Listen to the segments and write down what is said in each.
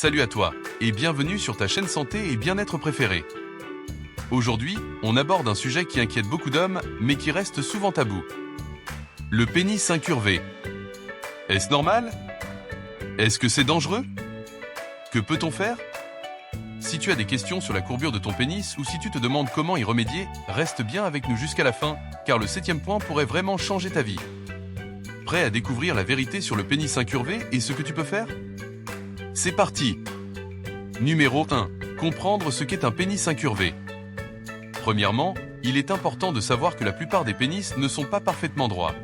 Salut à toi, et bienvenue sur ta chaîne santé et bien-être préférée. Aujourd'hui, on aborde un sujet qui inquiète beaucoup d'hommes, mais qui reste souvent tabou. Le pénis incurvé. Est-ce normal? Est-ce que c'est dangereux? Que peut-on faire? Si tu as des questions sur la courbure de ton pénis ou si tu te demandes comment y remédier, reste bien avec nous jusqu'à la fin, car le 7e point pourrait vraiment changer ta vie. Prêt à découvrir la vérité sur le pénis incurvé et ce que tu peux faire? C'est parti! Numéro 1. Comprendre ce qu'est un pénis incurvé. Premièrement, il est important de savoir que la plupart des pénis ne sont pas parfaitement droits.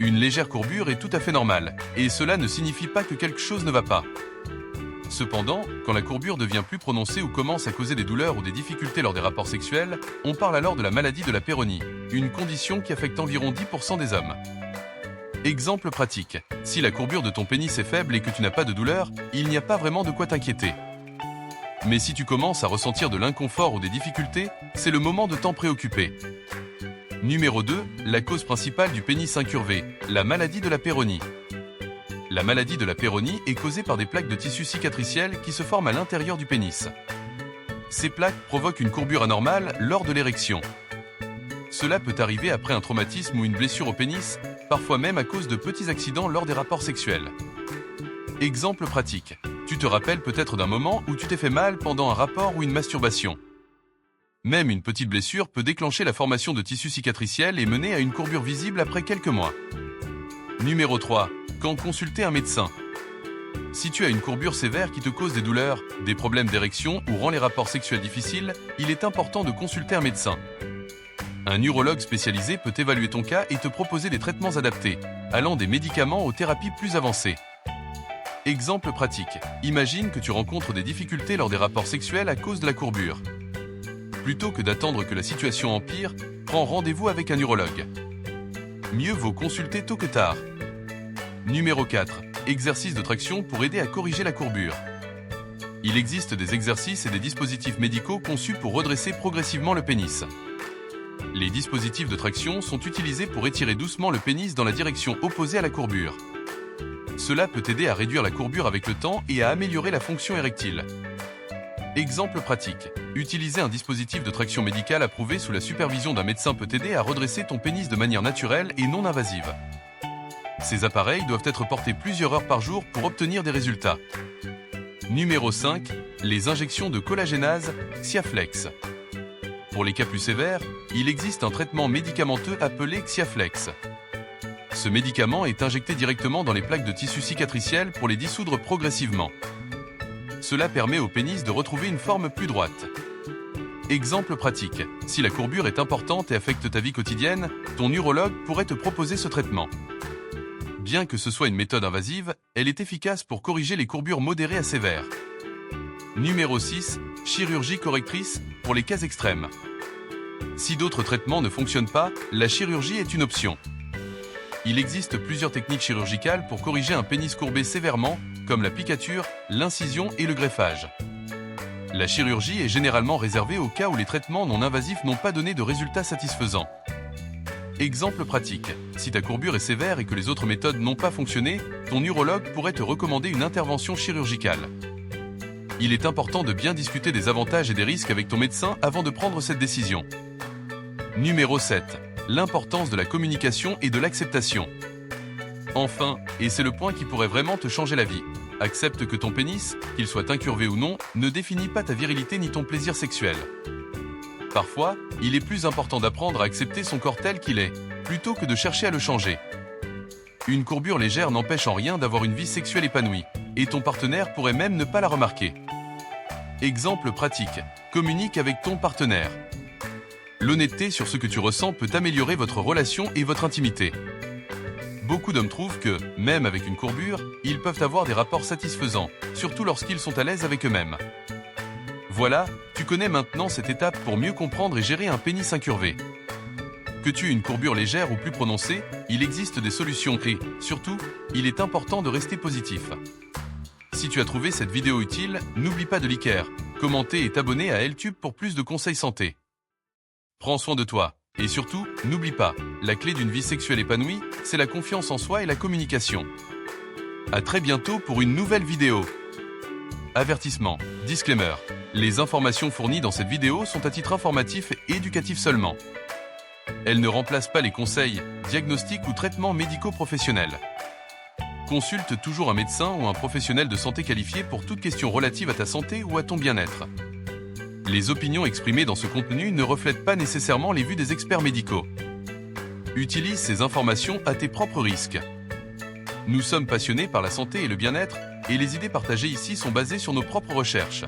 Une légère courbure est tout à fait normale, et cela ne signifie pas que quelque chose ne va pas. Cependant, quand la courbure devient plus prononcée ou commence à causer des douleurs ou des difficultés lors des rapports sexuels, on parle alors de la maladie de la péronie, une condition qui affecte environ 10% des hommes. Exemple pratique, si la courbure de ton pénis est faible et que tu n'as pas de douleur, il n'y a pas vraiment de quoi t'inquiéter. Mais si tu commences à ressentir de l'inconfort ou des difficultés, c'est le moment de t'en préoccuper. Numéro 2, la cause principale du pénis incurvé, la maladie de la péronie. La maladie de la péronie est causée par des plaques de tissu cicatriciel qui se forment à l'intérieur du pénis. Ces plaques provoquent une courbure anormale lors de l'érection. Cela peut arriver après un traumatisme ou une blessure au pénis, parfois même à cause de petits accidents lors des rapports sexuels. Exemple pratique. Tu te rappelles peut-être d'un moment où tu t'es fait mal pendant un rapport ou une masturbation. Même une petite blessure peut déclencher la formation de tissu cicatriciel et mener à une courbure visible après quelques mois. Numéro 3. Quand consulter un médecin. Si tu as une courbure sévère qui te cause des douleurs, des problèmes d'érection ou rend les rapports sexuels difficiles, il est important de consulter un médecin. Un urologue spécialisé peut évaluer ton cas et te proposer des traitements adaptés, allant des médicaments aux thérapies plus avancées. Exemple pratique. Imagine que tu rencontres des difficultés lors des rapports sexuels à cause de la courbure. Plutôt que d'attendre que la situation empire, prends rendez-vous avec un urologue. Mieux vaut consulter tôt que tard. Numéro 4. Exercices de traction pour aider à corriger la courbure. Il existe des exercices et des dispositifs médicaux conçus pour redresser progressivement le pénis. Les dispositifs de traction sont utilisés pour étirer doucement le pénis dans la direction opposée à la courbure. Cela peut aider à réduire la courbure avec le temps et à améliorer la fonction érectile. Exemple pratique. Utiliser un dispositif de traction médicale approuvé sous la supervision d'un médecin peut aider à redresser ton pénis de manière naturelle et non invasive. Ces appareils doivent être portés plusieurs heures par jour pour obtenir des résultats. Numéro 5. Les injections de collagénase, Xiaflex. Pour les cas plus sévères, il existe un traitement médicamenteux appelé Xiaflex. Ce médicament est injecté directement dans les plaques de tissu cicatriciel pour les dissoudre progressivement. Cela permet au pénis de retrouver une forme plus droite. Exemple pratique. Si la courbure est importante et affecte ta vie quotidienne, ton urologue pourrait te proposer ce traitement. Bien que ce soit une méthode invasive, elle est efficace pour corriger les courbures modérées à sévères. Numéro 6. Chirurgie correctrice pour les cas extrêmes. Si d'autres traitements ne fonctionnent pas, la chirurgie est une option. Il existe plusieurs techniques chirurgicales pour corriger un pénis courbé sévèrement, comme la piqûre, l'incision et le greffage. La chirurgie est généralement réservée aux cas où les traitements non invasifs n'ont pas donné de résultats satisfaisants. Exemple pratique. Si ta courbure est sévère et que les autres méthodes n'ont pas fonctionné, ton urologue pourrait te recommander une intervention chirurgicale. Il est important de bien discuter des avantages et des risques avec ton médecin avant de prendre cette décision. Numéro 7. L'importance de la communication et de l'acceptation. Enfin, et c'est le point qui pourrait vraiment te changer la vie, accepte que ton pénis, qu'il soit incurvé ou non, ne définit pas ta virilité ni ton plaisir sexuel. Parfois, il est plus important d'apprendre à accepter son corps tel qu'il est, plutôt que de chercher à le changer. Une courbure légère n'empêche en rien d'avoir une vie sexuelle épanouie, et ton partenaire pourrait même ne pas la remarquer. Exemple pratique. Communique avec ton partenaire. L'honnêteté sur ce que tu ressens peut améliorer votre relation et votre intimité. Beaucoup d'hommes trouvent que, même avec une courbure, ils peuvent avoir des rapports satisfaisants, surtout lorsqu'ils sont à l'aise avec eux-mêmes. Voilà, tu connais maintenant cette étape pour mieux comprendre et gérer un pénis incurvé. Que tu aies une courbure légère ou plus prononcée, il existe des solutions et, surtout, il est important de rester positif. Si tu as trouvé cette vidéo utile, n'oublie pas de liker, commenter et t'abonner à LTube pour plus de conseils santé. Prends soin de toi, et surtout, n'oublie pas, la clé d'une vie sexuelle épanouie, c'est la confiance en soi et la communication. À très bientôt pour une nouvelle vidéo. Avertissement. Disclaimer. Les informations fournies dans cette vidéo sont à titre informatif et éducatif seulement. Elles ne remplacent pas les conseils, diagnostics ou traitements médicaux professionnels. Consulte toujours un médecin ou un professionnel de santé qualifié pour toute question relative à ta santé ou à ton bien-être. Les opinions exprimées dans ce contenu ne reflètent pas nécessairement les vues des experts médicaux. Utilise ces informations à tes propres risques. Nous sommes passionnés par la santé et le bien-être, et les idées partagées ici sont basées sur nos propres recherches.